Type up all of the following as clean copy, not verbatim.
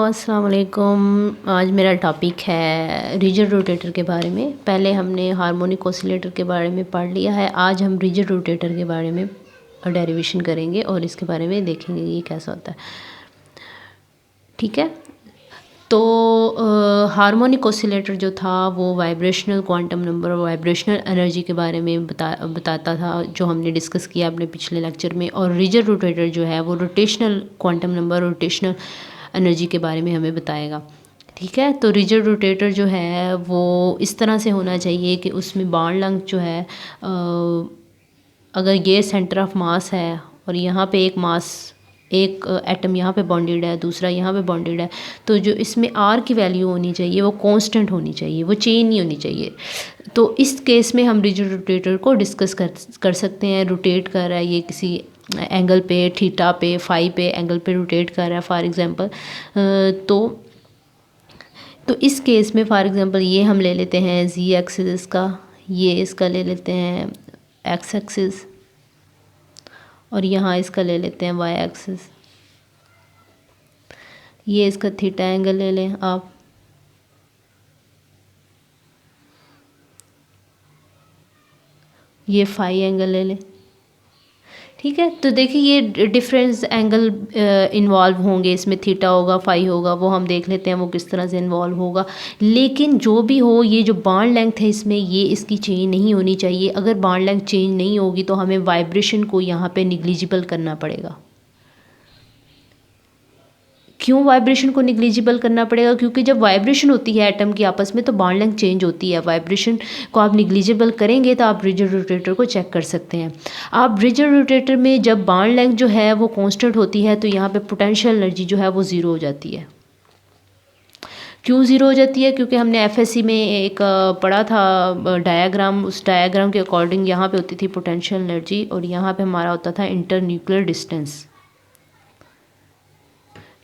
अस्सलाम वालेकुम। आज मेरा टॉपिक है रिजिड रोटेटर के बारे में। पहले हमने हार्मोनिक ऑसिलेटर के बारे में पढ़ लिया है। आज हम रिजिड रोटेटर के बारे में डेरिवेशन करेंगे और इसके बारे में देखेंगे ये कैसा होता है। ठीक है, तो हार्मोनिक ऑसिलेटर जो था वो वाइब्रेशनल क्वांटम नंबर और वाइब्रेशनल एनर्जी के बारे में बताता था, जो हमने डिस्कस किया अपने पिछले लेक्चर में। और रिजिड रोटेटर जो है वो rotational quantum number, rotational energy के बारे में हमें बताएगा। ठीक है, तो रिजिड रोटेटर जो है वो इस तरह से होना चाहिए कि उसमें बॉन्ड लेंथ जो है अगर ये सेंटर ऑफ मास है और यहाँ पे एक एटम यहाँ पे बॉन्डेड है, दूसरा यहाँ पे बॉन्डेड है, तो जो इसमें आर की वैल्यू होनी चाहिए वो कांस्टेंट होनी चाहिए, वो चेंज नहीं होनी चाहिए। तो इस केस में हम रिजिड रोटेटर को डिस्कस कर सकते हैं। रोटेट कर रहा है ये किसी एंगल पे, थीटा पे, फाई पे एंगल पे रोटेट कर रहा है फॉर एग्जांपल। तो इस केस में फॉर एग्जांपल ये हम ले लेते हैं जी एक्सिस इसका, ये इसका ले लेते हैं एक्स एक्सिस, और यहाँ इसका ले लेते हैं वाई एक्सिस। ये इसका थीटा एंगल ले लें आप, ये फाई एंगल ले लें। ठीक है, तो देखिए ये डिफरेंस एंगल इन्वॉल्व होंगे इसमें, थीटा होगा, फाई होगा, वो हम देख लेते हैं वो किस तरह से इन्वॉल्व होगा। लेकिन जो भी हो, ये जो बॉन्ड लेंथ है इसमें ये इसकी चेंज नहीं होनी चाहिए। अगर बॉन्ड लेंथ चेंज नहीं होगी तो हमें वाइब्रेशन को यहाँ पे निग्लिजिबल करना पड़ेगा। क्यों वाइब्रेशन को निग्लिजिबल करना पड़ेगा? क्योंकि जब वाइब्रेशन होती है एटम की आपस में तो बॉन्ड लेंथ चेंज होती है। वाइब्रेशन को आप निग्लिजिबल करेंगे तो आप रिजिड रोटेटर को चेक कर सकते हैं। आप रिजिड रोटेटर में जब बॉन्ड लेंथ जो है वो कांस्टेंट होती है तो यहाँ पे पोटेंशियल एनर्जी जो है वो ज़ीरो हो जाती है। क्यों ज़ीरो हो जाती है? क्योंकि हमने एफएससी में एक पढ़ा था डायग्राम, उस डायग्राम के अकॉर्डिंग यहाँ पे होती थी पोटेंशियल एनर्जी और यहाँ पे हमारा होता था इंटर न्यूक्लियर डिस्टेंस।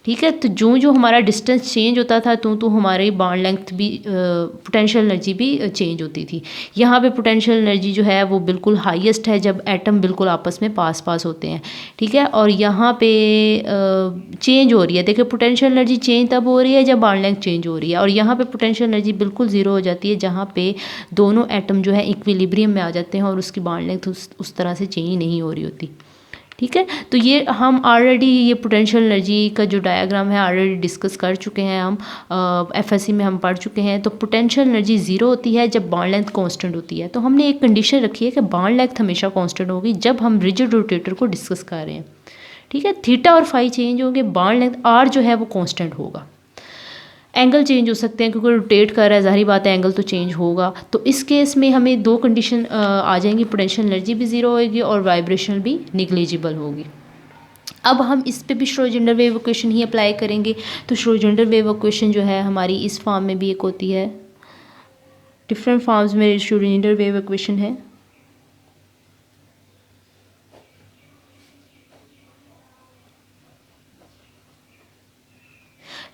ठीक है, तो जो हमारा डिस्टेंस चेंज होता था तो हमारी बॉन्ड लेंथ भी, पोटेंशियल एनर्जी भी चेंज होती थी। यहाँ पे पोटेंशियल एनर्जी जो है वो बिल्कुल हाईएस्ट है जब एटम बिल्कुल आपस में पास होते हैं। ठीक है, और यहाँ पे चेंज हो रही है। देखिए पोटेंशियल एनर्जी चेंज तब हो रही है जब बॉन्ड लेंथ चेंज हो रही है, और यहाँ पे पोटेंशियल एनर्जी बिल्कुल ज़ीरो हो जाती है जहाँ पे दोनों एटम जो है इक्विलिब्रियम में आ जाते हैं और उसकी बॉन्ड लेंथ उस तरह से चेंज नहीं हो रही होती। ठीक है, तो ये हम ऑलरेडी ये पोटेंशियल एनर्जी का जो डायग्राम है ऑलरेडी डिस्कस कर चुके हैं हम, एफएससी में हम पढ़ चुके हैं। तो पोटेंशियल एनर्जी ज़ीरो होती है जब बॉन्ड लेंथ कांस्टेंट होती है। तो हमने एक कंडीशन रखी है कि बॉन्ड लेंथ हमेशा कांस्टेंट होगी जब हम रिजिड रोटेटर को डिस्कस कर रहे हैं। ठीक है, थीटा और फाई चेंज होंगे, बॉन्ड लेंथ आर जो है वो कांस्टेंट होगा। एंगल चेंज हो सकते हैं क्योंकि रोटेट कर रहा है, ज़ाहिर बात है एंगल तो चेंज होगा। तो इस केस में हमें दो कंडीशन आ जाएंगी, पोटेंशियल एनर्जी भी ज़ीरो होगी और वाइब्रेशन भी निग्लिजिबल होगी। अब हम इस पे भी श्रोडिंगर वेव इक्वेशन ही अप्लाई करेंगे। तो श्रोडिंगर वेव इक्वेशन जो है हमारी इस फॉर्म में भी एक होती है, डिफरेंट फॉर्म्स में श्रोडिंगर वेव इक्वेशन है।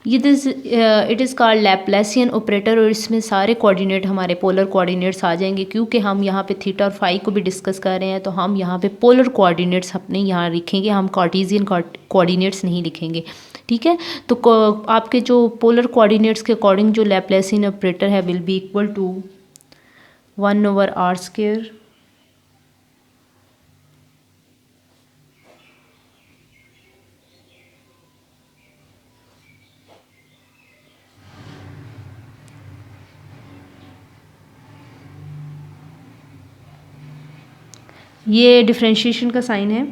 It is called Laplacian operator, और इसमें सारे कोऑर्डिनेट हमारे पोलर कोऑर्डिनेट्स आ जाएंगे। क्योंकि हम यहाँ पे थीटा और फाई को भी डिस्कस कर रहे हैं तो हम यहाँ पे पोलर कोऑर्डिनेट्स अपने यहाँ लिखेंगे, हम कार्टेशियन कोऑर्डिनेट्स नहीं लिखेंगे। ठीक है, तो आपके जो पोलर कोऑर्डिनेट्स के अकॉर्डिंग जो लैप्लासियन ऑपरेटर है will be equal to 1/r²। ये डिफरेंशिएशन का साइन है।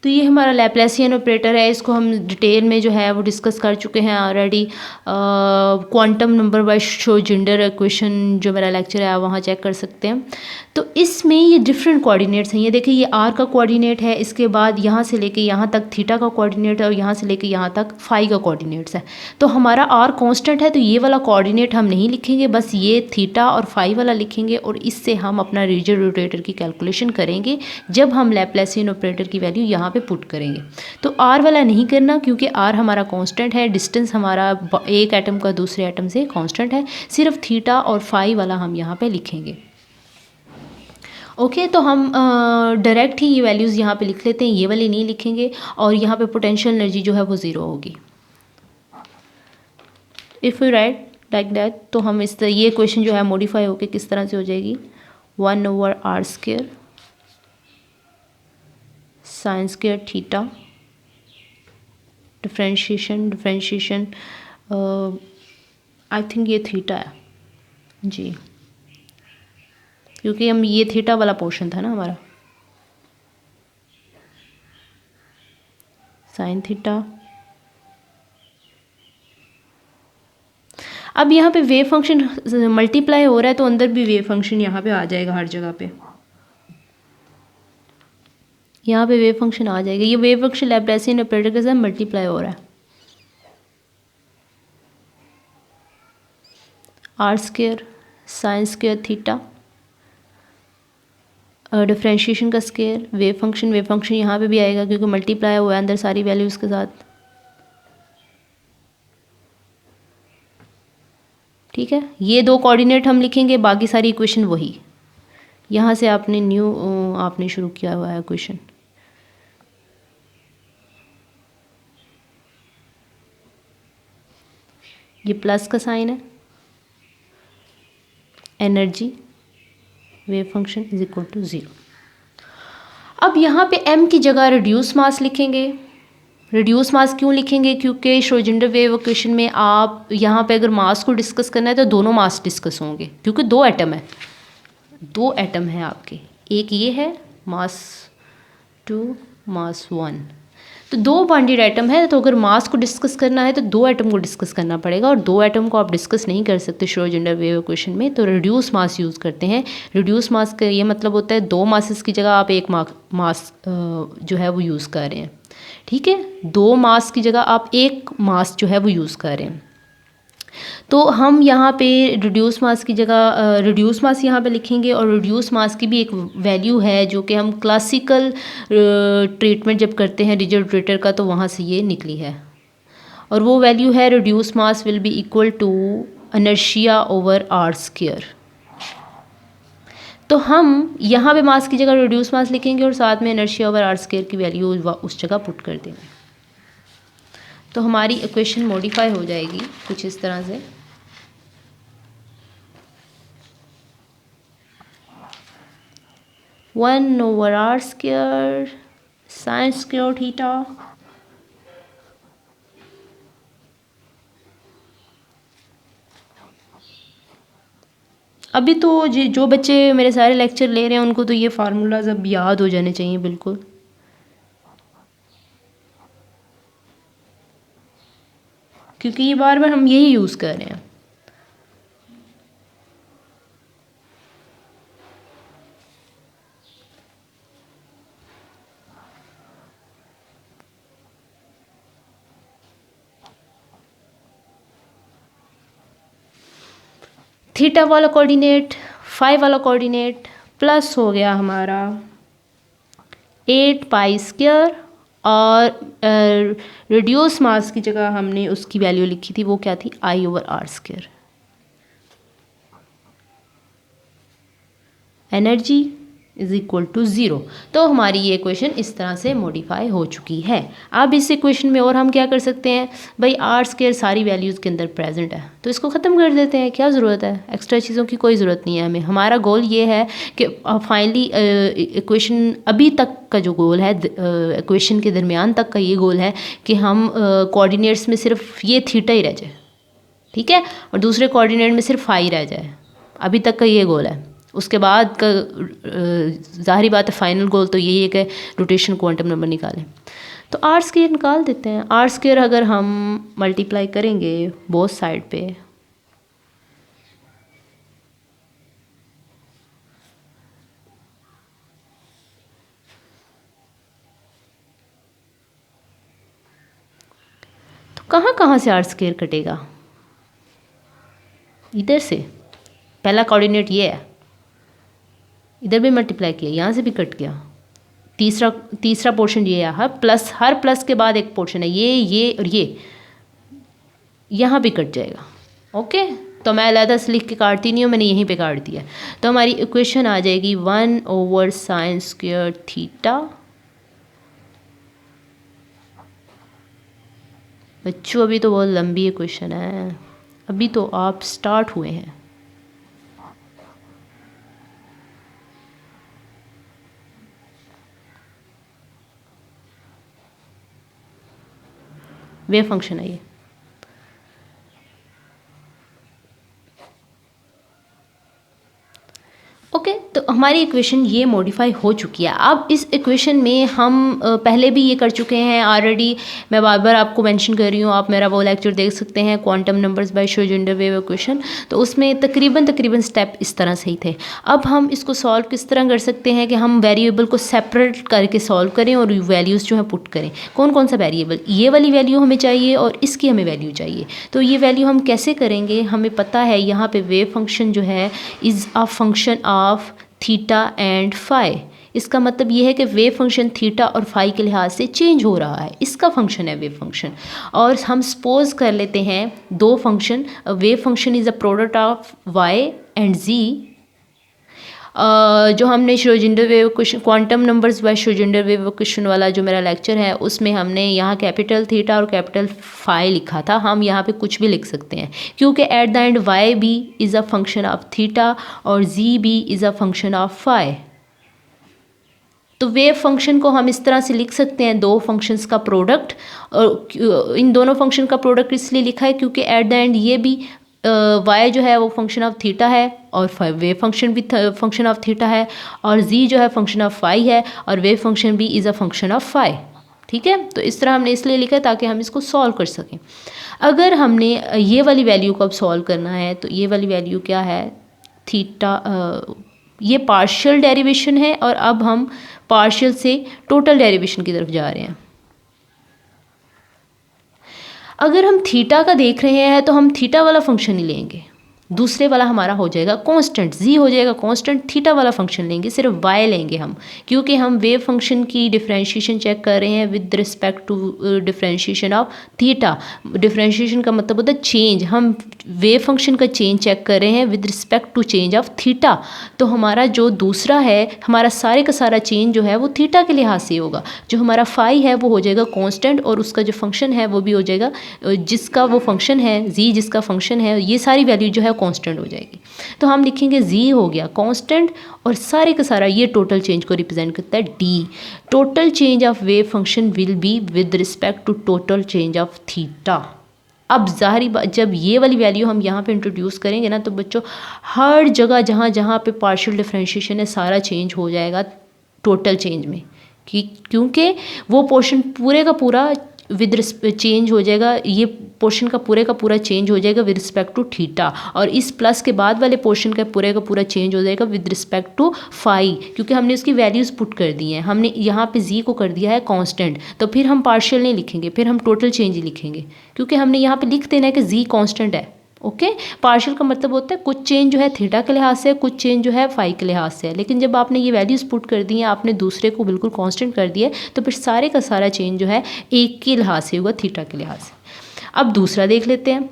तो ये हमारा लैप्लासियन ऑपरेटर है, इसको हम डिटेल में जो है वो डिस्कस कर चुके हैं already. Quantum number by Schrodinger equation जो मेरा लेक्चर है आप वहाँ चेक कर सकते हैं। तो इसमें ये डिफरेंट कोऑर्डिनेट्स हैं। ये देखिए ये आर का कोऑर्डिनेट है, इसके बाद यहाँ से लेके यहाँ तक थीटा का कोऑर्डिनेट है और यहाँ से लेके यहाँ तक फाई का कोऑर्डिनेट्स है। तो हमारा आर कांस्टेंट है तो ये वाला कोऑर्डिनेट हम नहीं लिखेंगे, बस ये थीटा और फाई वाला लिखेंगे और इससे हम अपना रिजिड रोटेटर की कैलकुलेशन करेंगे जब हम लैप्लासियन ऑपरेटर की वैल्यू यहाँ यहाँ पे पुट करेंगे। तो आर वाला नहीं करना क्योंकि आर हमारा कांस्टेंट है, डिस्टेंस हमारा एक एटम का दूसरे एटम से कांस्टेंट है, सिर्फ थीटा और फाई वाला हम यहाँ पे लिखेंगे। ओके तो हम डायरेक्ट ही ये वैल्यूज़ यहाँ पे लिख लेते हैं, ये वाली नहीं लिखेंगे, और यहाँ पे पोटेंशियल एनर्जी जो है वो ज़ीरो होगी। If you right like that तो हम ये क्वेश्चन जो है मॉडिफाई होके किस तरह से हो जाएगी, 1/r² sin square theta, differentiation I think ये थीटा है जी, क्योंकि हम ये थीटा वाला पोर्शन था ना हमारा, साइन थीटा। अब यहाँ पे वेव फंक्शन मल्टीप्लाई हो रहा है तो अंदर भी वेव फंक्शन यहाँ पे आ जाएगा, हर जगह पे यहाँ पे वेव फंक्शन आ जाएगा। ये वेव फंक्शन लैप्लासियन ऑपरेटर के साथ मल्टीप्लाई हो रहा है, r² sin square theta, differentiation का स्क्वायर, वेव फंक्शन यहाँ पे भी आएगा क्योंकि मल्टीप्लाई हुआ है अंदर सारी वैल्यूज़ के साथ। ठीक है, ये दो कोऑर्डिनेट हम लिखेंगे, बाकी सारी इक्वेशन वही, यहाँ से आपने शुरू किया हुआ है क्वेश्चन। ये प्लस का साइन है, energy wave function is equal to 0। अब यहाँ पे m की जगह रिड्यूस मास लिखेंगे। रिड्यूस मास क्यों लिखेंगे, क्योंकि श्रोडिंगर वेव इक्वेशन में आप यहाँ पे अगर मास को डिस्कस करना है तो दोनों मास डिस्कस होंगे, क्योंकि दो एटम है आपके, एक ये है मास 2 मास 1, तो दो बॉन्डेड एटम है, तो अगर मास को डिस्कस करना है तो दो एटम को डिस्कस करना पड़ेगा, और दो एटम को आप डिस्कस नहीं कर सकते श्रोडिंगर वेव इक्वेशन में, तो रिड्यूस मास यूज़ करते हैं। रिड्यूस मास का ये मतलब होता है दो मासेस की जगह आप एक मास जो है वो यूज़ कर रहे हैं। ठीक है, दो मास की जगह आप एक मास जो है वो यूज़ कर रहे हैं। तो हम यहाँ पे रिड्यूस मास की जगह रिड्यूस मास यहाँ पे लिखेंगे, और रिड्यूस मास की भी एक वैल्यू है जो कि हम क्लासिकल ट्रीटमेंट जब करते हैं रिजिड ऑपरेटर का तो वहाँ से ये निकली है, और वो वैल्यू है reduce mass will be equal to inertia over r²। तो हम यहाँ पे मास की जगह रिड्यूस मास लिखेंगे और साथ में इनर्शिया ओवर r² की वैल्यू उस जगह पुट कर देंगे, तो हमारी इक्वेशन मॉडिफाई हो जाएगी कुछ इस तरह से। One over r² sin square theta अभी तो जो बच्चे मेरे सारे लेक्चर ले रहे हैं उनको तो ये फार्मूलाज अब याद हो जाने चाहिए बिल्कुल, क्योंकि ये बार बार हम यही यूज़ कर रहे हैं। थीटा वाला कोऑर्डिनेट, फाई वाला कोऑर्डिनेट प्लस हो गया हमारा 8π², और रिड्यूस मास की जगह हमने उसकी वैल्यू लिखी थी, वो क्या थी, I/r²। Energy is equal to 0। तो हमारी ये इक्वेशन इस तरह से मॉडिफाई हो चुकी है। अब इस इक्वेशन में और हम क्या कर सकते हैं, भाई r² सारी वैल्यूज़ के अंदर प्रेजेंट है तो इसको ख़त्म कर देते हैं, क्या ज़रूरत है, एक्स्ट्रा चीज़ों की कोई ज़रूरत नहीं है हमें। हमारा गोल ये है कि फाइनली इक्वेशन अभी तक का जो गोल है, इक्वेशन के दरमियान तक का ये गोल है कि हम कोऑर्डिनेट्स में सिर्फ ये थीटा ही रह जाए, ठीक है, और दूसरे कोऑर्डिनेट में सिर्फ फाई रह जाए, अभी तक का ये गोल है। उसके बाद का ज़ाहिरी बात है फाइनल गोल तो यही है कि रोटेशन क्वांटम नंबर निकालें। तो r² निकाल देते हैं। r² अगर हम मल्टीप्लाई करेंगे बोथ साइड पे तो कहाँ कहाँ से r² कटेगा, इधर से, पहला कोऑर्डिनेट ये है, इधर भी मल्टीप्लाई किया, यहाँ से भी कट गया, तीसरा पोर्शन ये है, प्लस, हर प्लस के बाद एक पोर्शन है, ये और ये यहाँ पे कट जाएगा। ओके, तो मैं अलहदा से लिख के काटती नहीं हूँ, मैंने यहीं पे काट दिया। तो हमारी इक्वेशन आ जाएगी 1/sin² थीटा। बच्चों अभी तो बहुत लंबी इक्वेशन है, अभी तो आप स्टार्ट हुए हैं। वेव फंक्शन है ये। ओके, तो हमारी इक्वेशन ये मॉडिफाई हो चुकी है। अब इस इक्वेशन में हम पहले भी ये कर चुके हैं ऑलरेडी, मैं बार बार आपको मेंशन कर रही हूँ, आप मेरा वो लेक्चर देख सकते हैं, quantum numbers by Schrodinger wave equation. तो उसमें तकरीबन स्टेप इस तरह से ही थे। अब हम इसको सॉल्व किस तरह कर सकते हैं कि हम वेरिएबल को सेपरेट करके सॉल्व करें और वैल्यूज़ जो है पुट करें। कौन कौन सा वेरिएबल, ये वाली वैल्यू हमें चाहिए और इसकी हमें वैल्यू चाहिए। तो ये वैल्यू हम कैसे करेंगे, हमें पता है यहाँ पे वेव फंक्शन जो है is a function of theta and phi. इसका मतलब ये है कि वेव फंक्शन थीटा और फाई के लिहाज से चेंज हो रहा है, इसका फंक्शन है वेव फंक्शन। और हम सपोज कर लेते हैं दो function, wave function is a product of Y and G. जो हमने Schrodinger wave equation, quantum numbers by Schrodinger wave equation वाला जो मेरा लेक्चर है, उसमें हमने यहाँ कैपिटल थीटा और कैपिटल फाई लिखा था। हम यहाँ पे कुछ भी लिख सकते हैं क्योंकि एट द एंड वाई भी is a function of theta और जी भी is a function of phi. तो वेव फंक्शन को हम इस तरह से लिख सकते हैं, दो फंक्शंस का प्रोडक्ट। और इन दोनों फंक्शन का प्रोडक्ट इसलिए लिखा है क्योंकि एट द एंड ये भी वाई जो है वो फंक्शन ऑफ थीटा है और वेव फंक्शन भी फंक्शन ऑफ थीटा है, और जी जो है फंक्शन ऑफ फाई है और वेव फंक्शन भी is a function of phi. ठीक है, तो इस तरह हमने इसलिए लिखा है ताकि हम इसको सॉल्व कर सकें। अगर हमने ये वाली वैल्यू को अब सॉल्व करना है तो ये वाली वैल्यू क्या है, थीटा, ये पार्शियल डेरिवेशन है और अब हम पार्शियल से टोटल डेरिवेशन की तरफ जा रहे हैं। अगर हम थीटा का देख रहे हैं तो हम थीटा वाला फंक्शन ही लेंगे, दूसरे वाला हमारा हो जाएगा कांस्टेंट, जी हो जाएगा कांस्टेंट। थीटा वाला फंक्शन लेंगे, सिर्फ वाई लेंगे हम, क्योंकि हम वेव फंक्शन की डिफरेंशिएशन चेक कर रहे हैं with respect to differentiation of theta. Differentiation का मतलब होता है चेंज, हम वेव फंक्शन का चेंज चेक कर रहे हैं with respect to change of theta. तो हमारा जो दूसरा है, हमारा सारे का सारा चेंज जो है वो थीटा के लिहाज से होगा। जो हमारा फाई है वो हो जाएगा कांस्टेंट और उसका जो फंक्शन है वो भी हो जाएगा, जिसका वो फंक्शन है जी, जिसका फंक्शन है, ये सारी वैल्यू जो है कांस्टेंट हो जाएगी। तो हम लिखेंगे जी हो गया कांस्टेंट और सारे का सारा ये टोटल चेंज को रिप्रेजेंट करता है D. Total change of wave function will be with respect to total change of theta. अब ज़ाहिरी बात, जब ये वाली वैल्यू हम यहाँ पे इंट्रोड्यूस करेंगे ना, तो बच्चों हर जगह जहाँ जहाँ पे पार्शियल डिफरेंशिएशन है सारा चेंज हो जाएगा टोटल चेंज में, क्योंकि वो पोर्शन पूरे का पूरा विद चेंज हो जाएगा, ये पोर्शन का पूरा चेंज हो जाएगा विद रिस्पेक्ट टू थीटा, और इस प्लस के बाद वाले पोर्शन का पूरा चेंज हो जाएगा विद रिस्पेक्ट टू फाई, क्योंकि हमने उसकी वैल्यूज़ पुट कर दी हैं। हमने यहाँ पे जी को कर दिया है कांस्टेंट, तो फिर हम पार्शियल नहीं लिखेंगे, फिर हम टोटल चेंज ही लिखेंगे, क्योंकि हमने यहाँ पे लिख देना है कि जी कांस्टेंट है। ओके, पार्शियल का मतलब होता है कुछ चेंज जो है थीटा के लिहाज से, कुछ चेंज जो है फाई के लिहाज से है। लेकिन जब आपने ये वैल्यूज़ पुट कर दी हैं, आपने दूसरे को बिल्कुल कांस्टेंट कर दिया है, तो फिर सारे का सारा चेंज जो है एक के लिहाज से होगा, थीटा के लिहाज से। अब दूसरा देख लेते हैं,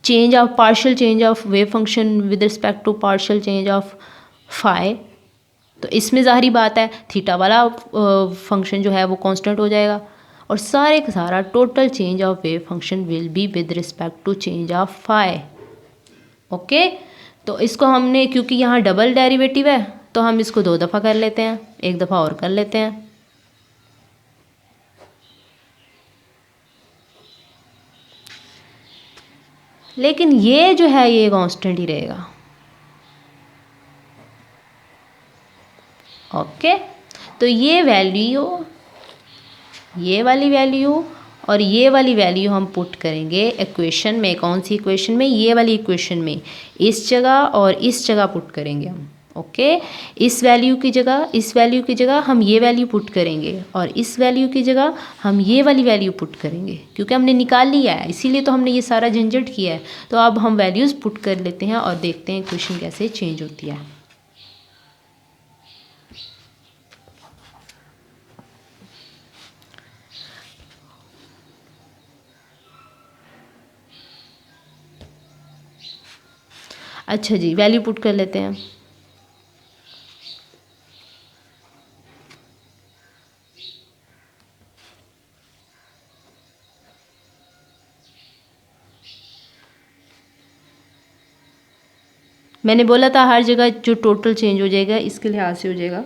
change of partial change of wave function with respect to partial change of phi. तो इसमें ज़ाहिरी बात है थीटा वाला फंक्शन जो है वो कांस्टेंट हो जाएगा और सारे का सारा total change of wave function will be with respect to change of phi. Okay, तो इसको हमने, क्योंकि यहाँ डबल डेरिवेटिव है, तो हम इसको 2 दफ़ा कर लेते हैं, एक दफ़ा और कर लेते हैं। लेकिन ये जो है ये कांस्टेंट ही रहेगा। ओके, तो ये वैल्यू, ये वाली वैल्यू और ये वाली वैल्यू हम पुट करेंगे इक्वेशन में। कौन सी इक्वेशन में? ये वाली इक्वेशन में, इस जगह और इस जगह पुट करेंगे हम। ओके, इस वैल्यू की जगह हम ये वैल्यू पुट करेंगे और इस वैल्यू की जगह हम ये वाली वैल्यू पुट करेंगे, क्योंकि हमने निकाल लिया है, इसीलिए तो हमने ये सारा झंझट किया है। तो अब हम वैल्यूज़ पुट कर लेते हैं और देखते हैं इक्वेशन कैसे चेंज होती है। अच्छा जी, वैल्यू पुट कर लेते हैं। मैंने बोला था हर जगह जो टोटल चेंज हो जाएगा इसके लिहाज से हो जाएगा।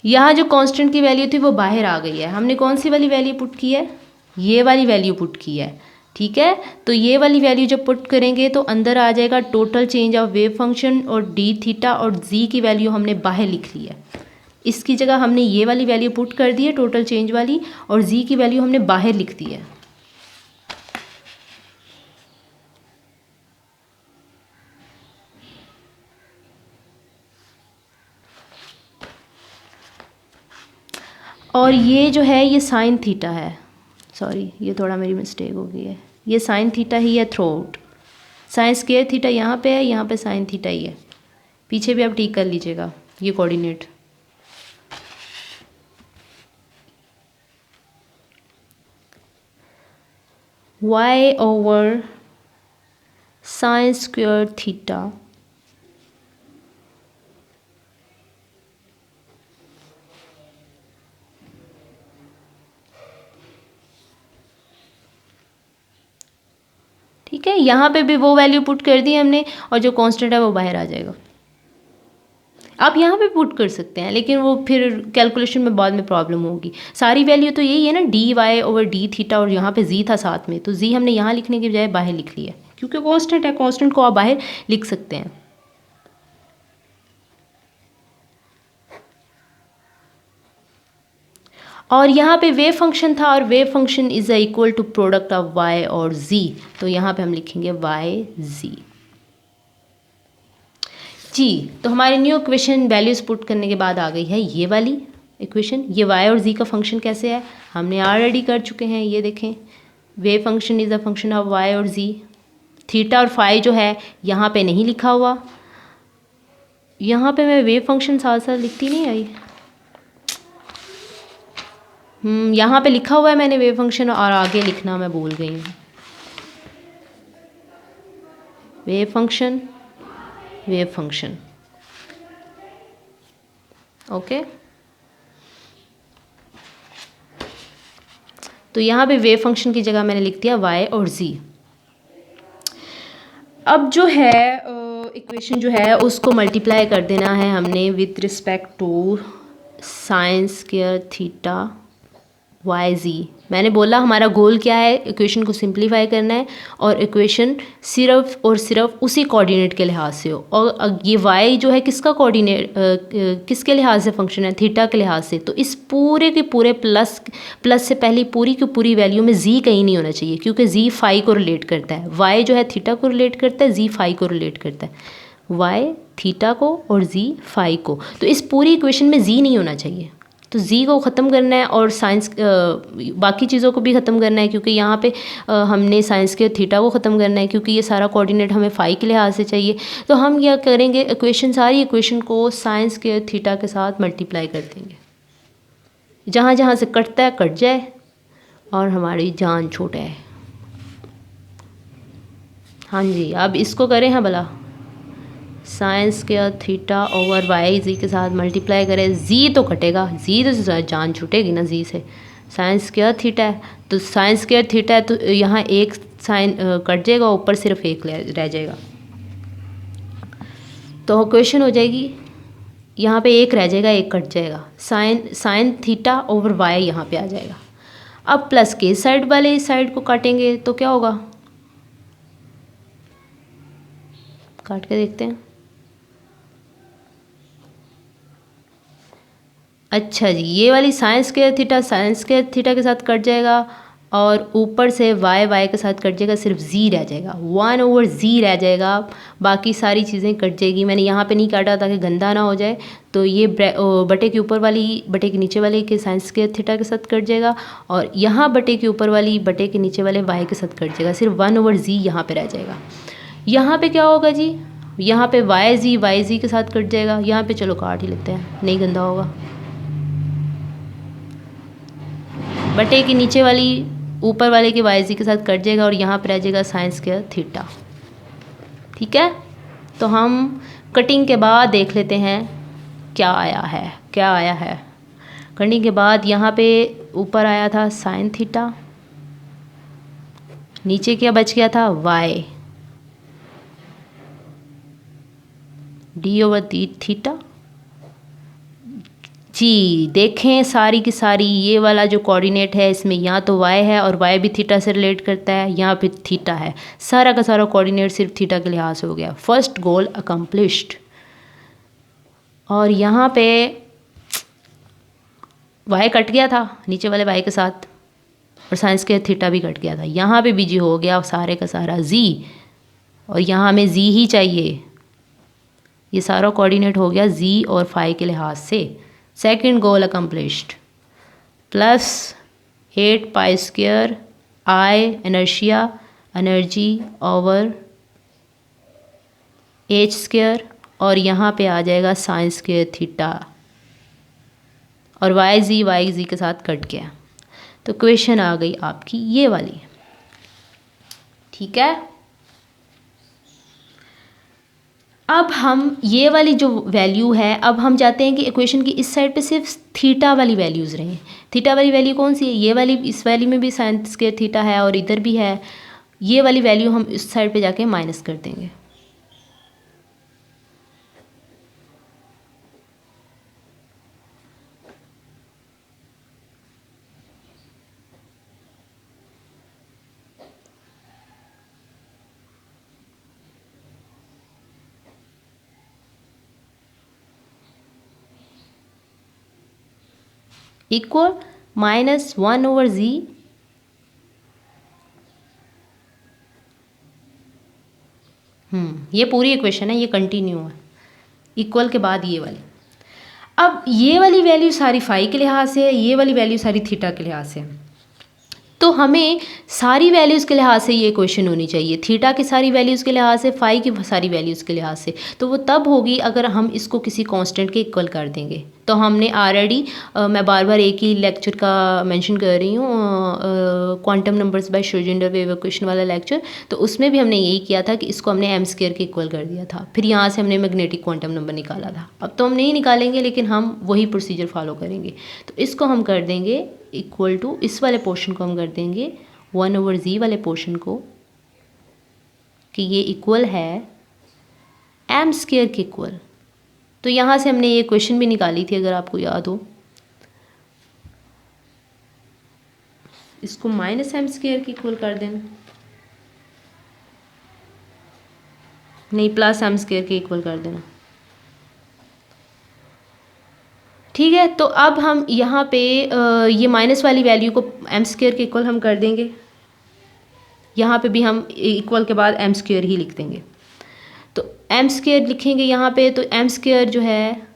यहाँ जो कांस्टेंट की वैल्यू थी वो बाहर आ गई है। हमने कौन सी वाली वैल्यू पुट की है? ये वाली वैल्यू पुट की है। ठीक है, तो ये वाली वैल्यू जब पुट करेंगे तो अंदर आ जाएगा total change of wave function, और डी थीटा और जी की वैल्यू हमने बाहर लिख ली है। इसकी जगह हमने ये वाली वैल्यू पुट कर दी है टोटल चेंज वाली, और जी की वैल्यू हमने बाहर लिख दी है। और ये जो है ये साइन थीटा है, सॉरी ये थोड़ा मेरी मिस्टेक हो गई है, ये साइन थीटा ही है through out. Sign square theta यहाँ पे है, यहाँ पे साइन थीटा ही है। पीछे भी आप ठीक कर लीजिएगा ये coordinate. y over sign square theta ठीक है। यहाँ पे भी वो वैल्यू पुट कर दी हमने, और जो कांस्टेंट है वो बाहर आ जाएगा। आप यहाँ पे पुट कर सकते हैं, लेकिन वो फिर कैलकुलेशन में बाद में प्रॉब्लम होगी। सारी वैल्यू तो यही है ना, d Y over D theta, और यहाँ पे जी था साथ में, तो जी हमने यहाँ लिखने के बजाय बाहर लिख लिया, क्योंकि कांस्टेंट है, कांस्टेंट को आप बाहर लिख सकते हैं। और यहाँ पे वेव फंक्शन था, और wave function is equal to product of y और जी, तो यहाँ पे हम लिखेंगे वाई जी। जी, तो हमारी न्यू इक्वेशन वैल्यूज पुट करने के बाद आ गई है ये वाली इक्वेशन। ये वाई और जी का फंक्शन कैसे है हमने ऑलरेडी कर चुके हैं, ये देखें। Wave function is a function of y और जी। थीटा और फाई जो है यहाँ पे नहीं लिखा हुआ, यहाँ पे मैं वेव फंक्शन साथ साथ लिखती नहीं आई। यहाँ पे लिखा हुआ है मैंने वेव फंक्शन, और आगे लिखना मैं भूल गई हूँ। Wave function, wave function, okay. तो यहाँ पे वेव फंक्शन की जगह मैंने लिख दिया y और z। अब जो है इक्वेशन जो है उसको मल्टीप्लाई कर देना है हमने with respect to sine square theta Y G. मैंने बोला हमारा गोल क्या है, इक्वेशन को सिंप्लीफाई करना है, और इक्वेशन सिर्फ और सिर्फ उसी कोऑर्डिनेट के लिहाज से हो। और ये y जो है किसका कोऑर्डिनेट, किसके लिहाज से फंक्शन है, थीटा के लिहाज से। तो इस पूरे के पूरे प्लस से पहले पूरी की पूरी वैल्यू में z कहीं नहीं होना चाहिए, क्योंकि z फाई को रिलेट करता है। y जो है थीटा को रिलेट करता है, z फाई को रिलेट करता है। y थीटा को और z फाई को, तो इस पूरी इक्वेशन में z नहीं होना चाहिए। तो z को ख़त्म करना है, और साइंस बाकी चीज़ों को भी ख़त्म करना है, क्योंकि यहाँ पे हमने साइंस के थीटा को ख़त्म करना है, क्योंकि ये सारा कोऑर्डिनेट हमें फाई के लिहाज से चाहिए। तो हम क्या करेंगे, सारी इक्वेशन को साइंस के थीटा के साथ मल्टीप्लाई कर देंगे। जहाँ जहाँ से कटता है कट जाए, और हमारी जान छूटे है। हाँ जी, अब इसको करें, हाँ भला, साइंस के थीटा ओवर वाई जी के साथ मल्टीप्लाई करें। जी तो कटेगा, जी तो जान छूटेगी ना जी से। साइंस के थीटा है तो साइंस के थीटा है, तो यहाँ एक साइन कट जाएगा, ऊपर सिर्फ एक रह जाएगा। तो क्वेश्चन हो जाएगी, यहाँ पे एक रह जाएगा, एक कट जाएगा, साइन थीटा ओवर वाई यहाँ पे आ जाएगा। अब प्लस के साइड वाले इस साइड को काटेंगे तो क्या होगा, काट के देखते हैं। अच्छा जी, ये वाली साइंस के थीटा के साथ कट जाएगा, और ऊपर से वाई के साथ कट जाएगा, सिर्फ जी रह जाएगा, 1 ओवर जी रह जाएगा। बाकी सारी चीज़ें कट जाएगी। मैंने यहाँ पे नहीं काटा ताकि गंदा ना हो जाए। तो ये बटे के ऊपर वाली बटे के नीचे वाले के साइंस के थीटा के साथ कट जाएगा, और यहाँ बटे के ऊपर वाली बटे के नीचे वाले वाई के साथ कट जाएगा, सिर्फ 1 ओवर जी यहाँ पर रह जाएगा। यहाँ पर क्या होगा जी, यहाँ पर वाई जी के साथ कट जाएगा। यहाँ पर चलो काट ही लेते हैं, नहीं गंदा होगा। बटे के नीचे वाली ऊपर वाले के वाई जी के साथ कट जाएगा और यहाँ पर आ जाएगा साइन स्क्वायर थीटा। ठीक है, तो हम कटिंग के बाद देख लेते हैं क्या आया है। कटिंग के बाद यहाँ पे ऊपर आया था साइन थीटा, नीचे क्या बच गया था Y D over D theta. जी देखें सारी की सारी ये वाला जो कोऑर्डिनेट है इसमें यहाँ तो y है और y भी थीटा से रिलेट करता है, यहाँ पे थीटा है, सारा का सारा कोऑर्डिनेट सिर्फ थीटा के लिहाज से हो गया। First goal accomplished. और यहाँ पे y कट गया था नीचे वाले y के साथ और साइन स्क्वायर थीटा भी कट गया था। यहाँ पे भी जी हो गया सारे का सारा z और यहाँ हमें z ही चाहिए। ये सारा कोऑर्डिनेट हो गया z और फाई के लिहाज से। Second goal accomplished. Plus 8 pi square I inertia energy over H square और यहाँ पे आ जाएगा साइन स्क्वायर थीटा और वाई जी के साथ कट गया। तो क्वेश्चन आ गई आपकी ये वाली। ठीक है, अब हम ये वाली जो वैल्यू है, अब हम चाहते हैं कि इक्वेशन की इस साइड पे सिर्फ थीटा वाली वैल्यूज़ रहें। थीटा वाली वैल्यू कौन सी है? ये वाली, इस वैल्यू में भी साइन स्क्वायर थीटा है और इधर भी है। ये वाली वैल्यू हम इस साइड पे जाके माइनस कर देंगे। इक्वल -1 ओवर z ये पूरी इक्वेशन है, ये कंटिन्यू है। इक्वल के बाद ये वाली, अब ये वाली वैल्यू सारी फाई के लिहाज से है, ये वाली वैल्यू सारी थीटा के लिहाज से है। तो हमें सारी वैल्यूज़ के लिहाज से ये क्वेश्चन होनी चाहिए, थीटा की सारी वैल्यूज़ के लिहाज से, फाई की सारी वैल्यूज़ के लिहाज से। तो वो तब होगी अगर हम इसको किसी कांस्टेंट के इक्वल कर देंगे। तो हमने ऑलरेडी, मैं बार बार एक ही लेक्चर का मेंशन कर रही हूँ, quantum numbers by Schrodinger wave equation वाला लेक्चर, तो उसमें भी हमने यही किया था कि इसको हमने एम स्क्वायर के इक्वल कर दिया था। फिर यहाँ से हमने मैग्नेटिक क्वांटम नंबर निकाला था। अब तो हम नहीं निकालेंगे, लेकिन हम वही प्रोसीजर फॉलो करेंगे। तो इसको हम कर देंगे इक्वल टू, इस वाले पोर्शन को हम कर देंगे 1 ओवर z वाले पोर्शन को, कि ये इक्वल है एम स्क्वायर के इक्वल। तो यहाँ से हमने ये क्वेश्चन भी निकाली थी, अगर आपको याद हो। इसको माइनस एम स्क्वायर के इक्वल कर देना, नहीं प्लस एम स्क्वायर के इक्वल कर देना। ठीक है, तो अब हम यहाँ पे ये माइनस वाली वैल्यू को एम स्क्वायर के इक्वल हम कर देंगे। यहाँ पे भी हम इक्वल के बाद एम स्क्वायर ही लिख देंगे। तो एम स्क्वायर लिखेंगे यहाँ पे, तो एम स्क्वायर जो है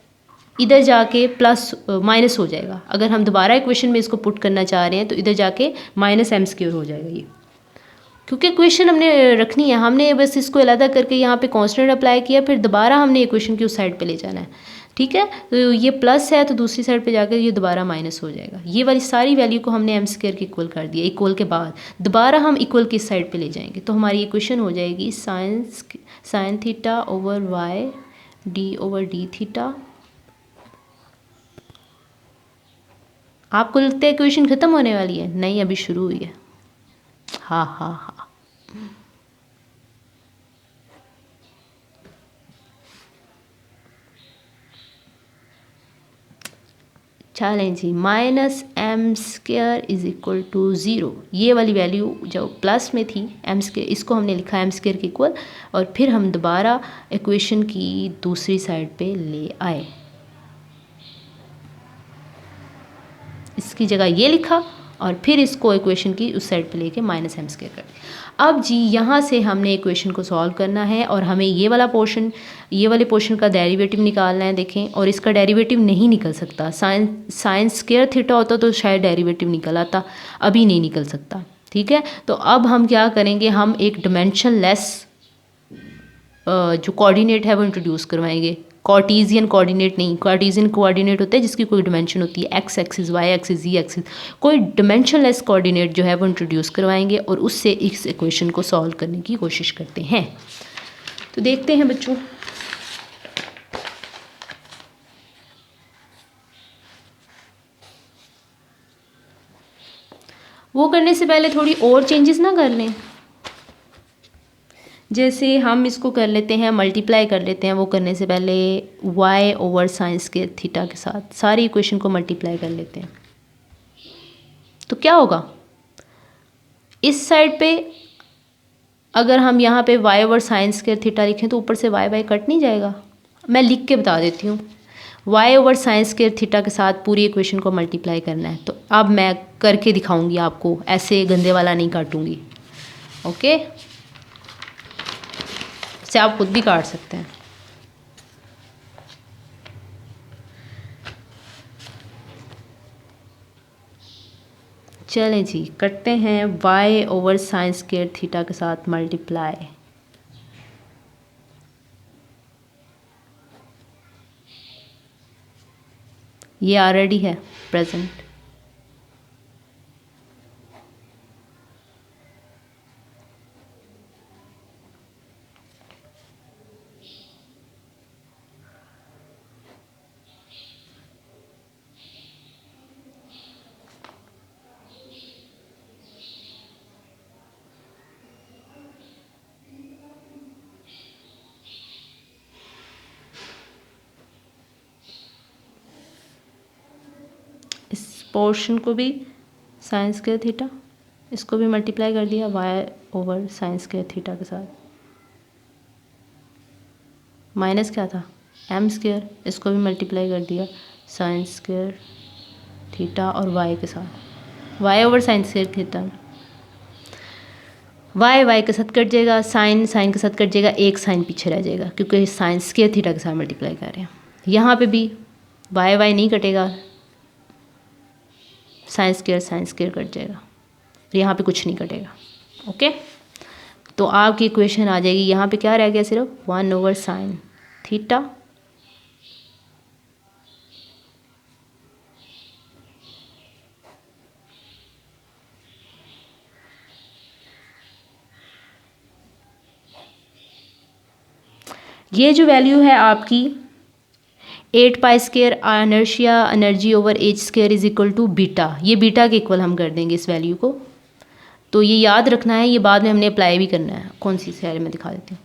इधर जाके प्लस माइनस हो जाएगा। अगर हम दोबारा इक्वेशन में इसको पुट करना चाह रहे हैं तो इधर जाके माइनस एम स्क्वायर हो जाएगा ये, क्योंकि इक्वेशन हमने रखनी है। हमने बस इसको अलग करके यहाँ पे कांस्टेंट अप्लाई किया, फिर दोबारा हमने इक्वेशन की उस साइड पे ले जाना है। ठीक है, तो ये प्लस है तो दूसरी साइड पे जाकर ये दोबारा माइनस हो जाएगा। ये वाली सारी वैल्यू को हमने एम स्क्वायर के इक्वल कर दिया। इक्वल के बाद दोबारा हम इक्वल की साइड पे ले जाएंगे, तो हमारी इक्वेशन हो जाएगी sine theta over y D over D theta. आपको लगता है इक्वेशन ख़त्म होने वाली है? नहीं, अभी शुरू हुई है। हाँ हाँ हाँ, चलें जी। Minus M square is equal to 0, ये वाली वैल्यू जो प्लस में थी एम स्क्वायर, इसको हमने लिखा एम स्क्वायर के इक्वल, और फिर हम दोबारा इक्वेशन की दूसरी साइड पे ले आए। इसकी जगह ये लिखा और फिर इसको इक्वेशन की उस साइड पे लेके माइनस एम स्क्वायर कर दिया। अब जी यहाँ से हमने इक्वेशन को सॉल्व करना है और हमें ये वाला पोर्शन, ये वाले पोर्शन का डेरिवेटिव निकालना है। देखें, और इसका डेरिवेटिव नहीं निकल सकता। साइन स्क्वायर थीटा होता तो शायद डेरिवेटिव निकल आता, अभी नहीं निकल सकता। ठीक है, तो अब हम क्या करेंगे, हम एक डिमेंशन लेस जो कोऑर्डिनेट है वो इंट्रोड्यूस करवाएंगे। कार्टेशियन कोऑर्डिनेट नहीं, कार्टेशियन कोऑर्डिनेट होता है जिसकी कोई डिमेंशन होती है, एक्स एक्सिस, वाई एक्सिस, जी एक्सिस, कोई डिमेंशनलेस कोऑर्डिनेट जो है वो इंट्रोड्यूस करवाएंगे और उससे इस इक्वेशन को सॉल्व करने की कोशिश करते हैं। तो देखते हैं बच्चों, वो करने से पहले थोड़ी और चेंजेस ना कर लें। जैसे हम इसको कर लेते हैं, मल्टीप्लाई कर लेते हैं, वो करने से पहले y over sign square theta के साथ सारी इक्वेशन को मल्टीप्लाई कर लेते हैं। तो क्या होगा, इस साइड पे अगर हम यहाँ पे y over sign square theta लिखें तो ऊपर से y कट नहीं जाएगा। मैं लिख के बता देती हूँ, y over sign square theta के साथ पूरी इक्वेशन को मल्टीप्लाई करना है। तो अब मैं करके दिखाऊंगी आपको, ऐसे गंदे वाला नहीं काटूंगी। ओके, से आप खुद भी काट सकते हैं। चलें जी, करते हैं y over sign square theta के साथ मल्टीप्लाई। ये ऑलरेडी है प्रेजेंट। पोर्शन को भी साइन स्क्वायर थीटा, इसको भी मल्टीप्लाई कर दिया y over sign square theta के साथ। माइनस क्या था, m स्क्वायर, इसको भी मल्टीप्लाई कर दिया साइन स्क्वायर थीटा और y के साथ। y over sign square theta, y के साथ कट जाएगा, साइन के साथ कट जाएगा, एक साइन पीछे रह जाएगा क्योंकि साइन स्क्वायर थीटा के साथ मल्टीप्लाई कर रहे हैं। यहाँ पे भी y नहीं कटेगा, साइन स्क्वायर कट जाएगा और यहाँ पे कुछ नहीं कटेगा। ओके, तो आपकी इक्वेशन आ जाएगी, यहाँ पे क्या रह गया, सिर्फ 1 ओवर साइन थीटा ये जो वैल्यू है आपकी 8 pi square inertia energy over H square is equal to beta, ये बीटा के इक्वल हम कर देंगे इस वैल्यू को। तो ये याद रखना है, ये बाद में हमने अप्लाई भी करना है। कौन सी स्लाइड में दिखा देती हूँ।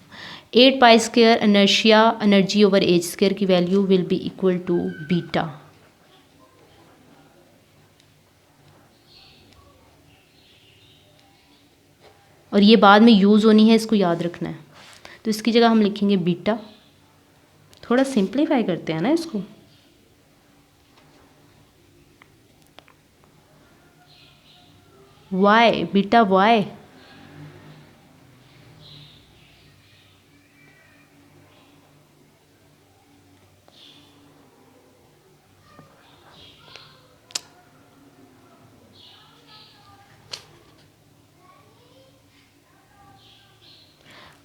8 pi square inertia energy over H square की value will be equal to beta. और ये बाद में यूज़ होनी है, इसको याद रखना है। तो इसकी जगह हम लिखेंगे बीटा। थोड़ा सिंप्लीफाई करते हैं ना इसको, वाई बीटा वाई,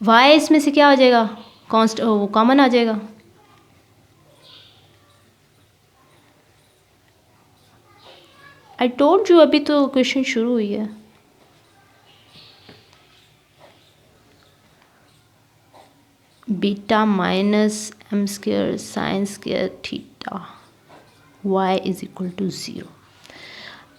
वाई इसमें से क्या आ जाएगा, कॉन्स्ट वो कॉमन आ जाएगा। आई टोल्ड यू, अभी तो क्वेश्चन शुरू हुई है। Beta minus M square sine square theta y is equal to 0।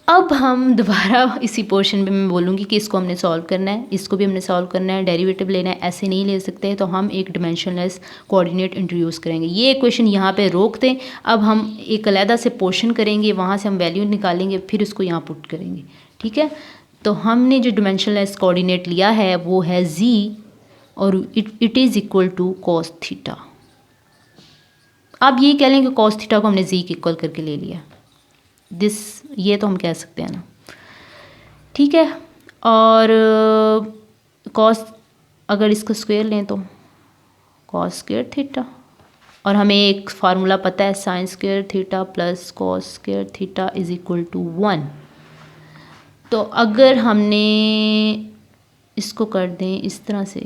अब हम दोबारा इसी पोर्शन में मैं बोलूँगी कि इसको हमने सॉल्व करना है, इसको भी हमने सॉल्व करना है, डेरिवेटिव लेना है, ऐसे नहीं ले सकते। तो हम एक डिमेंशनलेस कोऑर्डिनेट इंट्रोड्यूस करेंगे। ये इक्वेशन यहाँ पे रोक दें। अब हम एक अलहदा से पोर्शन करेंगे, वहाँ से हम वैल्यू निकालेंगे, फिर उसको यहाँ पुट करेंगे। ठीक है, तो हमने जो डिमेंशनलेस कोऑर्डिनेट लिया है वो है z और it is equal to cos theta. आप ये कह लें कि कॉस थीटा को हमने z के इक्वल करके ले लिया, ये तो हम कह सकते हैं ना। ठीक है, और कॉस अगर इसका स्क्वायर लें तो कॉस स्क्वायर थीटा, और हमें एक फार्मूला पता है sine square theta plus cos square theta is equal to 1। तो अगर हमने इसको कर दें इस तरह से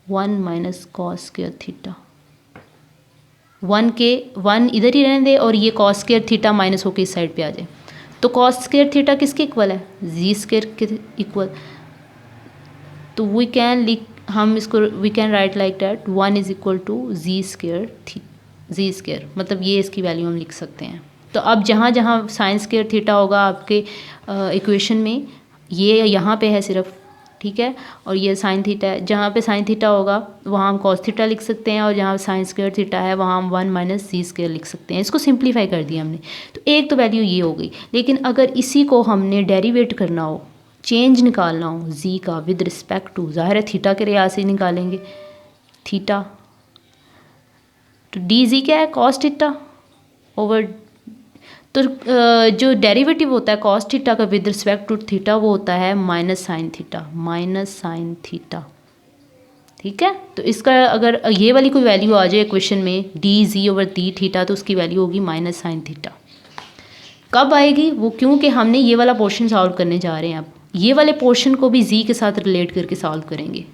1 minus cos square theta one इधर ही रहने दे और ये कॉस स्क्वायर थीटा माइनस होकर इस साइड पे आ जाए। तो कॉस स्क्वायर थीटा किसके इक्वल है? जी स्क्वायर के इक्वल। तो हम इसको we can write like that 1 is equal to z square, मतलब ये इसकी वैल्यू हम लिख सकते हैं। तो अब जहाँ जहाँ साइन स्क्वायर थीटा होगा आपके इक्वेशन में, ये यहाँ पे है सिर्फ, ठीक है, और ये साइन थीटा है। जहाँ पे साइन थीटा होगा वहाँ हम कॉस थीटा लिख सकते हैं, और जहाँ साइन स्क्वायर थीटा है वहाँ हम 1 माइनस सी स्क्वायर लिख सकते हैं। इसको सिंप्लीफाई कर दिया हमने। तो एक तो वैल्यू ये हो गई, लेकिन अगर इसी को हमने डेरिवेट करना हो, चेंज निकालना हो जी का विद रिस्पेक्ट टू, ज़ाहिर है थीटा के लिहाज से निकालेंगे थीटा, तो डी जी क्या है? कॉस थीटा ओवर, तो जो डेरिवेटिव होता है कॉस थीटा का विद रिस्पेक्ट टू थीटा वो होता है माइनस साइन थीटा, ठीक है। तो इसका अगर ये वाली कोई वैल्यू आ जाए क्वेश्चन में D G over D theta, तो उसकी वैल्यू होगी माइनस साइन थीटा। कब आएगी वो? क्योंकि हमने ये वाला पोर्शन सॉल्व करने जा रहे हैं। अब ये वाले पोर्शन को भी जी के साथ रिलेट करके सॉल्व करेंगे।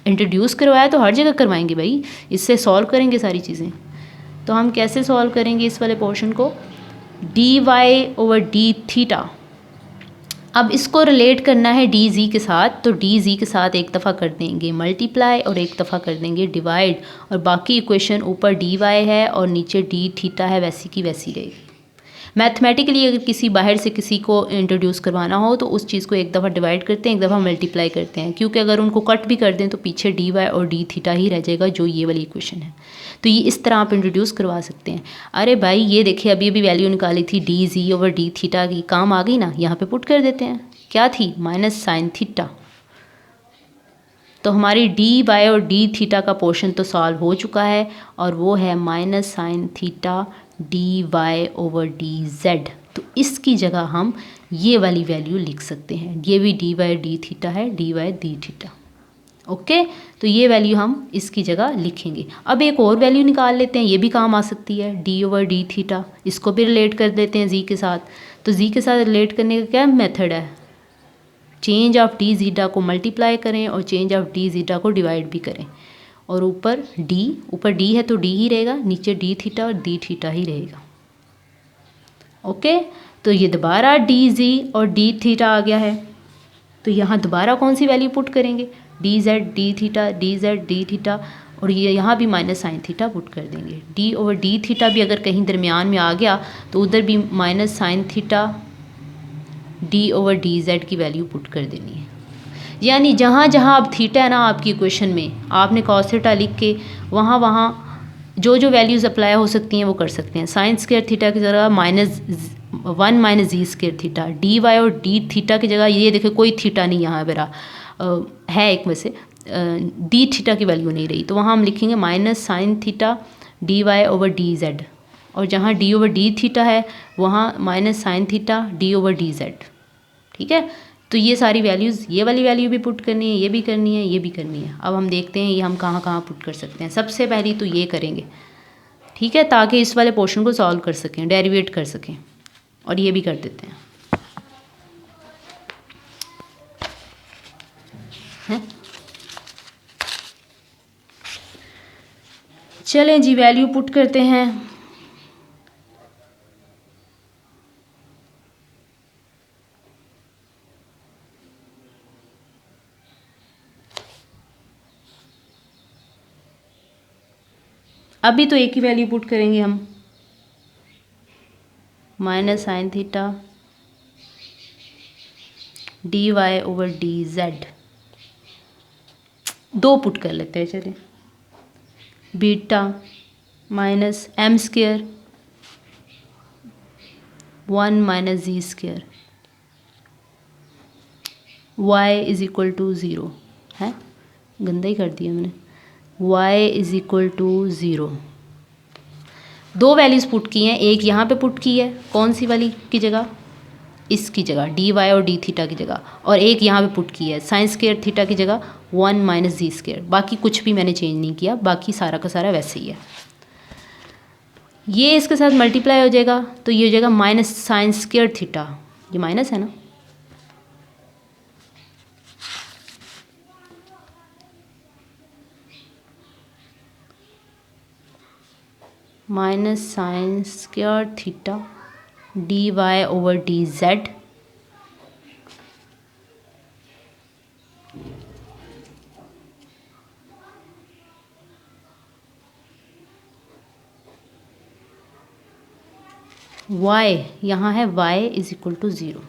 इंट्रोड्यूस करवाया तो हर जगह करवाएंगे भाई, इससे सॉल्व करेंगे सारी चीज़ें। तो हम कैसे सॉल्व करेंगे इस वाले पोर्शन को? D Y over D theta. अब इसको रिलेट करना है डी जी के साथ, तो डी जी के साथ एक दफ़ा कर देंगे मल्टीप्लाई और एक दफ़ा कर देंगे डिवाइड, और बाकी इक्वेशन ऊपर डी वाई है और नीचे डी थीटा है, वैसी की वैसी रहेगी। मैथमेटिकली अगर किसी बाहर से किसी को इंट्रोड्यूस करवाना हो तो उस चीज़ को एक दफ़ा डिवाइड करते हैं, एक दफ़ा मल्टीप्लाई करते हैं, क्योंकि अगर उनको कट भी कर दें तो पीछे डी वाई और डी थीटा ही रह जाएगा, जो ये वाली इक्वेशन है। तो ये इस तरह आप इंट्रोड्यूस करवा सकते हैं। अरे भाई ये देखिए अभी अभी वैल्यू निकाली थी D G over D theta की, काम आ गई ना, यहाँ पे पुट कर देते हैं। क्या थी? Minus sine theta. तो हमारी डी वाई और डी थीटा का पोर्शन तो सॉल्व हो चुका है, और वो है minus sine theta d Y over d z. तो इसकी जगह हम ये वाली वैल्यू लिख सकते हैं। ये भी डी वाई डी थीटा है, d y d theta. Okay, तो ये वैल्यू हम इसकी जगह लिखेंगे। अब एक और वैल्यू निकाल लेते हैं, ये भी काम आ सकती है, डी ओवर डी थीटा। इसको भी रिलेट कर देते हैं जी के साथ। तो जी के साथ रिलेट करने का क्या मेथड है? चेंज ऑफ डी जीटा को मल्टीप्लाई करें और चेंज ऑफ डी जीटा को डिवाइड भी करें, और ऊपर डी है तो डी ही रहेगा, नीचे डी थीटा और डी थीटा ही रहेगा। ओके, तो ये दोबारा डी जी और डी थीटा आ गया है। तो यहाँ दोबारा कौन सी वैल्यू पुट करेंगे? D Z D theta, D Z D theta, और ये यहाँ भी माइनस साइन थीटा पुट कर देंगे। डी ओवर डी थीटा भी अगर कहीं दरमियान में आ गया तो उधर भी minus sine theta d over d Z की वैल्यू पुट कर देनी है। यानी जहाँ जहाँ अब थीटा है ना आपकी इक्वेशन में, आपने कॉस थीटा लिख के वहाँ वहाँ जो जो वैल्यूज़ अप्लाई हो सकती हैं वो कर सकते हैं। साइन स्क्वायर थीटा की जगह -1 माइनस जी स्क्वायर थीटा, डी वाई और डी थीटा की जगह ये देखिए कोई थीटा नहीं यहाँ मेरा है एक में से, डी थीटा की वैल्यू नहीं रही, तो वहाँ हम लिखेंगे minus sine theta d Y over d z, और जहाँ डी ओवर डी थीटा है वहाँ minus sine theta d over d z. ठीक है, तो ये सारी वैल्यूज़, ये वाली वैल्यू भी पुट करनी है, ये भी करनी है, ये भी करनी है। अब हम देखते हैं ये हम कहाँ कहाँ पुट कर सकते हैं। सबसे पहली तो ये करेंगे, ठीक है, ताकि इस वाले पोर्शन को सॉल्व कर सकें, डेरिवेट कर सकें, और ये भी कर देते हैं। चलें जी, वैल्यू पुट करते हैं। अभी तो एक ही वैल्यू पुट करेंगे हम, minus sine theta d Y over d z. दो पुट कर लेते हैं, चलिए, beta minus m square 1 minus z square y is equal to 0 है, गंदा ही कर दिया मैंने, y इज इक्वल टू 0। दो वैल्यूज़ पुट की हैं, एक यहाँ पे पुट की है, कौन सी वाली की जगह? इसकी जगह डी वाई और डी थीटा की जगह, और एक यहाँ पे पुट की है साइन स्क्वायर थीटा की जगह 1 माइनस जी स्क्वायर। बाकी कुछ भी मैंने चेंज नहीं किया, बाकी सारा का सारा वैसे ही है। ये इसके साथ मल्टीप्लाई हो जाएगा तो ये हो जाएगा माइनस साइन स्क्वायर थीटा, ये माइनस है ना, minus sine square theta d Y over d z y, यहाँ है y इज इक्वल टू 0।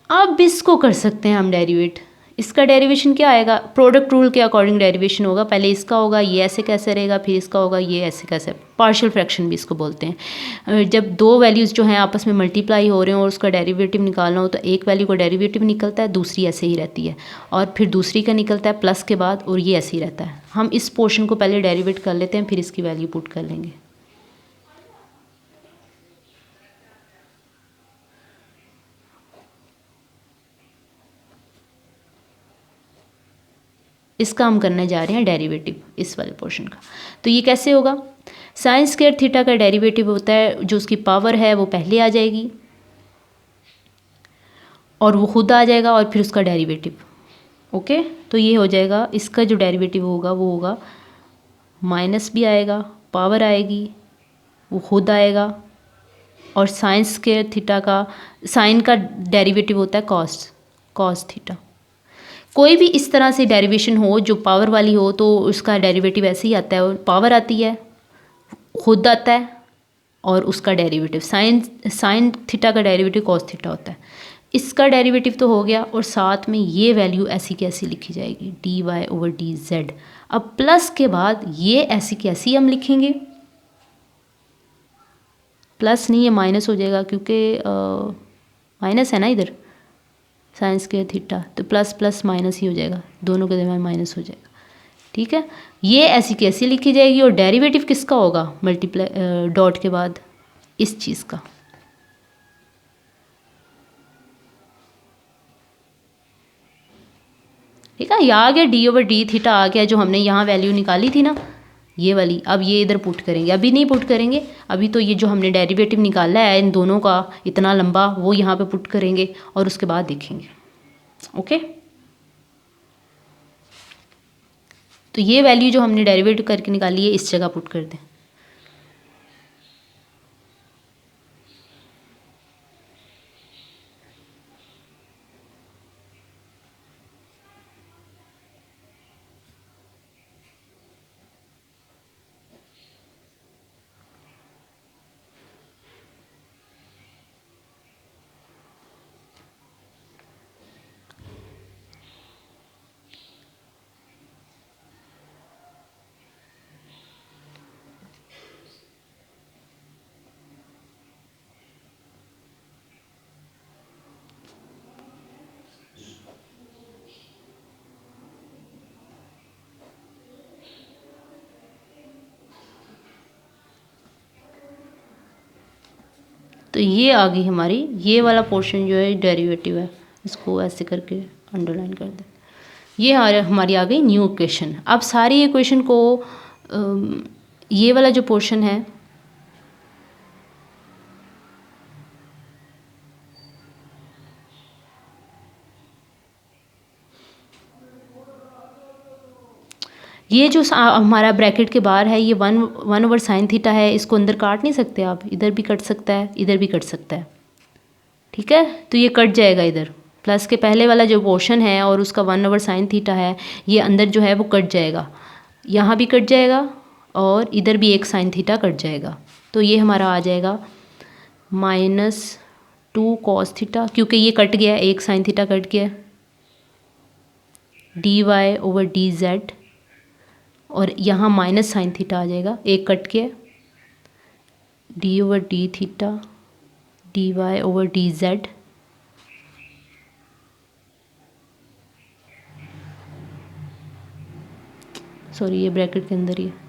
अब इसको कर सकते हैं हम डेरिवेट। इसका डेरिवेशन क्या आएगा, प्रोडक्ट रूल के अकॉर्डिंग डेरिवेशन होगा। पहले इसका होगा, ये ऐसे कैसे रहेगा, फिर इसका होगा, ये ऐसे कैसे, पार्शियल फ्रैक्शन भी इसको बोलते हैं। जब दो वैल्यूज़ जो हैं आपस में मल्टीप्लाई हो रहे हो और उसका डेरिवेटिव निकालना हो तो एक वैल्यू का डेरिवेटिव निकलता है, दूसरी ऐसे ही रहती है, और फिर दूसरी का निकलता है प्लस के बाद, और ये ऐसे ही रहता है। हम इस पोर्शन को पहले डेरिवेट कर लेते हैं, फिर इसकी वैल्यू पुट कर लेंगे। इसका हम करने जा रहे हैं डेरिवेटिव, इस वाले पोर्शन का। तो ये कैसे होगा, साइन स्क्वायर थीटा का डेरिवेटिव होता है, जो उसकी पावर है वो पहले आ जाएगी और वो खुद आ जाएगा और फिर उसका डेरिवेटिव। ओके, तो ये हो जाएगा, इसका जो डेरिवेटिव होगा वो होगा, माइनस भी आएगा, पावर आएगी, वो खुद आएगा, और साइन स्क्वायर थीटा का, साइन का डेरिवेटिव होता है कॉस थीटा। कोई भी इस तरह से डेरिवेशन हो जो पावर वाली हो तो उसका डेरिवेटिव ऐसे ही आता है, और पावर आती है, खुद आता है, और उसका डेरिवेटिव साइन थीटा का डेरिवेटिव कॉस थीटा होता है। इसका डेरिवेटिव तो हो गया, और साथ में ये वैल्यू ऐसी की ऐसी लिखी जाएगी, d Y over d z. अब प्लस के बाद ये ऐसी की ऐसी हम लिखेंगे, प्लस नहीं, ये माइनस हो जाएगा, क्योंकि माइनस है ना इधर साइन स्क्वायर थीटा, तो प्लस प्लस माइनस ही हो जाएगा, दोनों के दरम्यान माइनस हो जाएगा। ठीक है, ये ऐसी कैसी लिखी जाएगी, और डेरिवेटिव किसका होगा, मल्टीप्लाई डॉट के बाद इस चीज़ का। ठीक है, ये आ गया, डी ओवर डी थीटा आ गया, जो हमने यहाँ वैल्यू निकाली थी ना ये वाली। अब ये इधर पुट करेंगे, अभी नहीं पुट करेंगे, अभी तो ये जो हमने डेरिवेटिव निकाला है इन दोनों का इतना लंबा, वो यहाँ पे पुट करेंगे और उसके बाद देखेंगे। ओके, तो ये वैल्यू जो हमने डेरिवेटिव करके निकाली है इस जगह पुट कर दें। तो ये आ गई हमारी, ये वाला पोर्शन जो है डेरिवेटिव है, इसको ऐसे करके अंडरलाइन कर दें। ये हमारी आ गई न्यू इक्वेशन। अब सारी इक्वेशन को ये वाला जो पोर्शन है ये जो हमारा ब्रैकेट के बाहर है, ये वन ओवर साइन थीटा है, इसको अंदर काट नहीं सकते आप, इधर भी कट सकता है, इधर भी कट सकता है। ठीक है, तो ये कट जाएगा इधर, प्लस के पहले वाला जो पोर्शन है और उसका वन ओवर साइन थीटा है, ये अंदर जो है वो कट जाएगा, यहाँ भी कट जाएगा और इधर भी एक साइन थीटा कट जाएगा। तो ये हमारा आ जाएगा -2 कॉस थीटा, क्योंकि ये कट गया, एक साइन थीटा कट गया, d Y over d z, और यहाँ माइनस साइन थीटा आ जाएगा, एक कट के, d over D theta d Y over d z, sorry ये ब्रैकेट के अंदर ही है।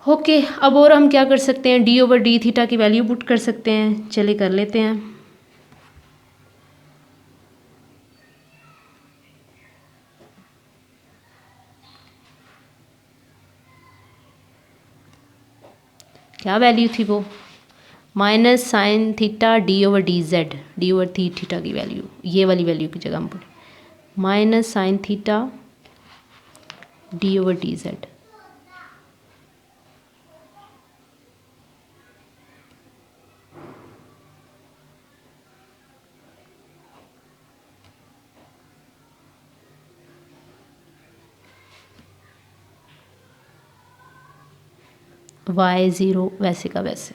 ओके, अब और हम क्या कर सकते हैं, डी ओवर डी थीटा की वैल्यू पुट कर सकते हैं, चले कर लेते हैं। क्या वैल्यू थी वो, minus sine theta d over d Z, D over theta की वैल्यू, ये वाली वैल्यू की जगह हम पढ़ें minus sine theta d over d z. y zero वैसे का वैसे।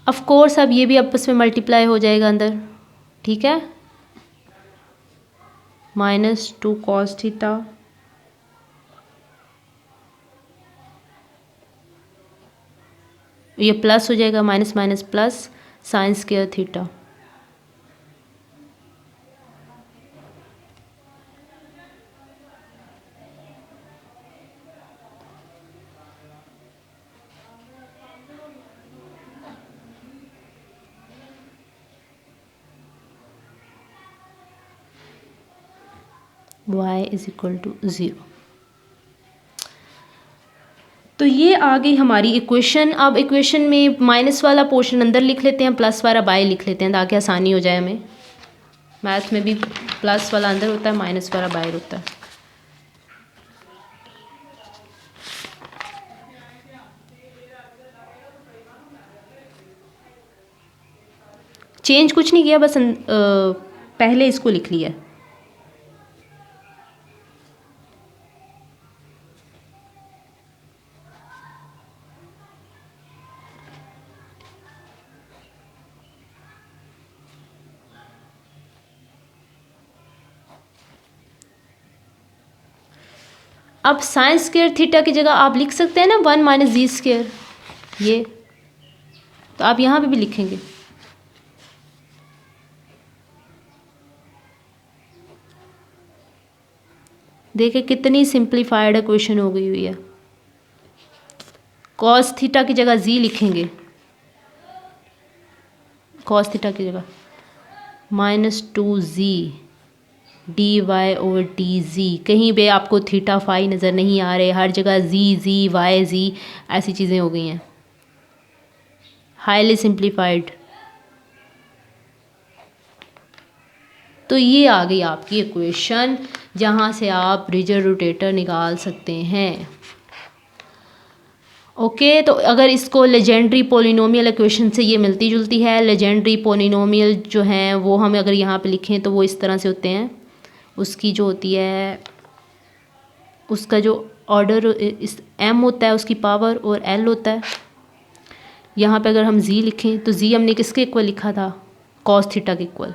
ऑफ कोर्स अब ये भी आपस में मल्टीप्लाई हो जाएगा अंदर, ठीक है। माइनस टू कॉस थीटा ये प्लस हो जाएगा, minus minus plus sine square theta. y is equal to zero. तो ये आ गई हमारी इक्वेशन। अब इक्वेशन में माइनस वाला पोर्शन अंदर लिख लेते हैं, प्लस वाला बाय लिख लेते हैं ताकि आसानी हो जाए हमें। मैथ में भी प्लस वाला अंदर होता है, माइनस वाला बाहर होता है। चेंज कुछ नहीं किया, बस पहले इसको लिख लिया। अब साइन स्क्वायर थीटा की जगह आप लिख सकते हैं ना 1 माइनस जी स्क्वायर, ये तो आप यहाँ पे भी लिखेंगे। देखिए कितनी सिंप्लीफाइड इक्वेशन हो गई हुई है। कॉस थीटा की जगह जी लिखेंगे, कॉस थीटा की जगह minus two z d Y over d z. कहीं पे आपको थीटा फाई नज़र नहीं आ रहे, हर जगह जी वाई जी ऐसी चीज़ें हो गई हैं। Highly simplified. तो ये आ गई आपकी इक्वेशन जहाँ से आप रिजल्ट रोटेटर निकाल सकते हैं। ओके तो अगर इसको लेजेंड्री पोलिनोमियल इक्वेशन से ये मिलती जुलती है। लेजेंड्री पोलिनोमियल जो हैं वो हम अगर यहाँ पे लिखें तो वो इस तरह से होते हैं। उसकी जो होती है, उसका जो ऑर्डर इस m होता है उसकी पावर और l होता है। यहाँ पे अगर हम z लिखें तो z हमने किसके इक्वल लिखा था, कॉस थीटा के इक्वल,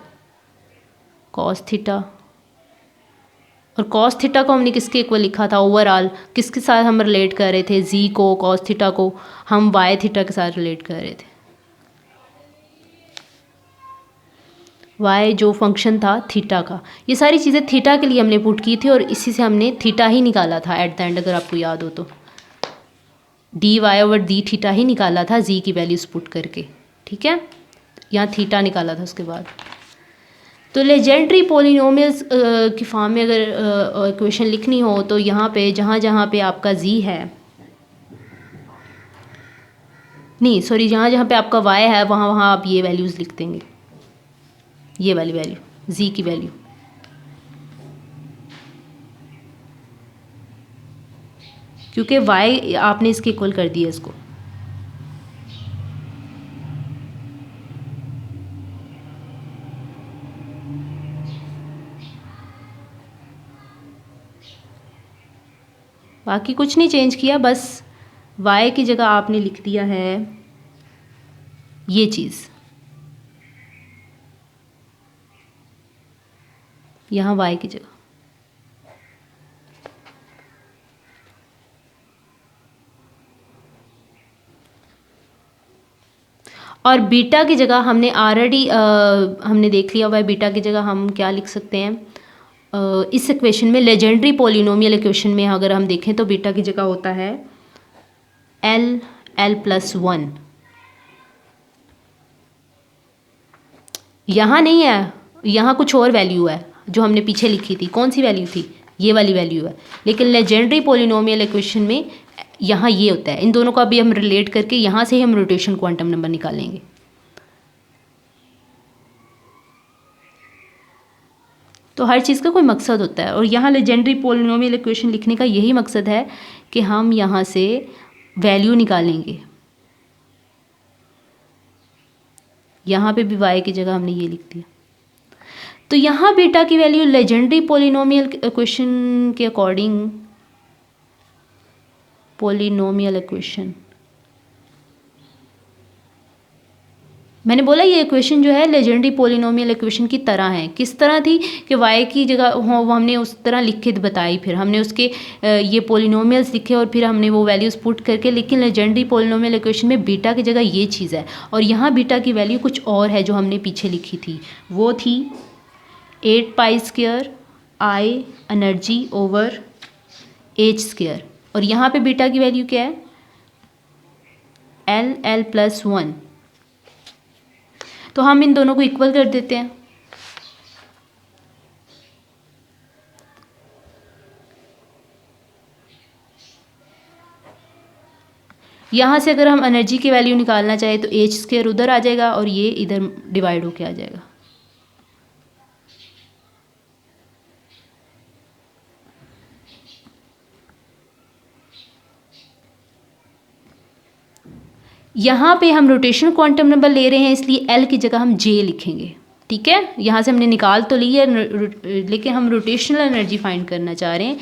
कॉस थीटा। और कॉस थीटा को हमने किसके इक्वल लिखा था, ओवरऑल किसके साथ हम रिलेट कर रहे थे, z को, कॉस थीटा को हम y थीटा के साथ रिलेट कर रहे थे। y जो फंक्शन था थीटा का, ये सारी चीज़ें थीटा के लिए हमने पुट की थी और इसी से हमने थीटा ही निकाला था एट द एंड, अगर आपको याद हो तो D Y over D theta ही निकाला था जी की वैल्यूज पुट करके, ठीक है। यहाँ थीटा निकाला था उसके बाद। तो लेजेंड्री पोलिनोमियल्स की फॉर्म में अगर इक्वेशन लिखनी हो तो यहाँ पे जहाँ जहाँ पे आपका जी है, नहीं सॉरी, जहाँ जहाँ पे आपका y है वहाँ वहाँ आप ये वैल्यूज़ लिख देंगे, ये वाली वैल्यू z की वैल्यू। क्योंकि y आपने इसके इक्वल कर दिया इसको। बाकी कुछ नहीं चेंज किया, बस y की जगह आपने लिख दिया है ये चीज़, यहाँ y की जगह। और बीटा की जगह हमने ऑलरेडी हमने देख लिया हुआ है, बीटा की जगह हम क्या लिख सकते हैं इस इक्वेशन में, लेजेंड्री पोलिनोमियल इक्वेशन में अगर हम देखें तो बीटा की जगह होता है l+1। यहाँ नहीं है, यहाँ कुछ और वैल्यू है जो हमने पीछे लिखी थी। कौन सी वैल्यू थी, ये वाली वैल्यू है। लेकिन लेजेंडरी पॉलिनोमियल इक्वेशन में यहाँ ये होता है। इन दोनों का भी हम रिलेट करके यहाँ से ही हम रोटेशन क्वांटम नंबर निकालेंगे। तो हर चीज़ का कोई मकसद होता है, और यहाँ लेजेंडरी पॉलिनोमियल इक्वेशन लिखने का यही मकसद है कि हम यहाँ से वैल्यू निकालेंगे। यहाँ पे भी y की जगह हमने ये लिख दिया। तो यहाँ बीटा की वैल्यू लेजेंडरी पॉलिनोमियल इक्वेशन के अकॉर्डिंग, पॉलिनोमियल इक्वेशन मैंने बोला ये इक्वेशन जो है लेजेंडरी पॉलिनोमियल इक्वेशन की तरह है। किस तरह थी कि y की जगह वो हमने उस तरह लिख के बताई, फिर हमने उसके ये पॉलिनोमियल्स लिखे और फिर हमने वो वैल्यूज़ पुट करके। लेकिन लेजेंडरी पॉलिनोमियल इक्वेशन में बीटा की जगह ये चीज़ है, और यहाँ बीटा की वैल्यू कुछ और है जो हमने पीछे लिखी थी। वो थी 8π² I एनर्जी ओवर h², और यहाँ पे बीटा की वैल्यू क्या है L+1। तो हम इन दोनों को इक्वल कर देते हैं। यहाँ से अगर हम एनर्जी की वैल्यू निकालना चाहे तो h² उधर आ जाएगा और ये इधर डिवाइड होके आ जाएगा। यहाँ पे हम रोटेशन क्वांटम नंबर ले रहे हैं, इसलिए L की जगह हम J लिखेंगे। ठीक है, यहाँ से हमने निकाल तो ली है, लेकिन हम रोटेशनल एनर्जी फाइंड करना चाह रहे हैं।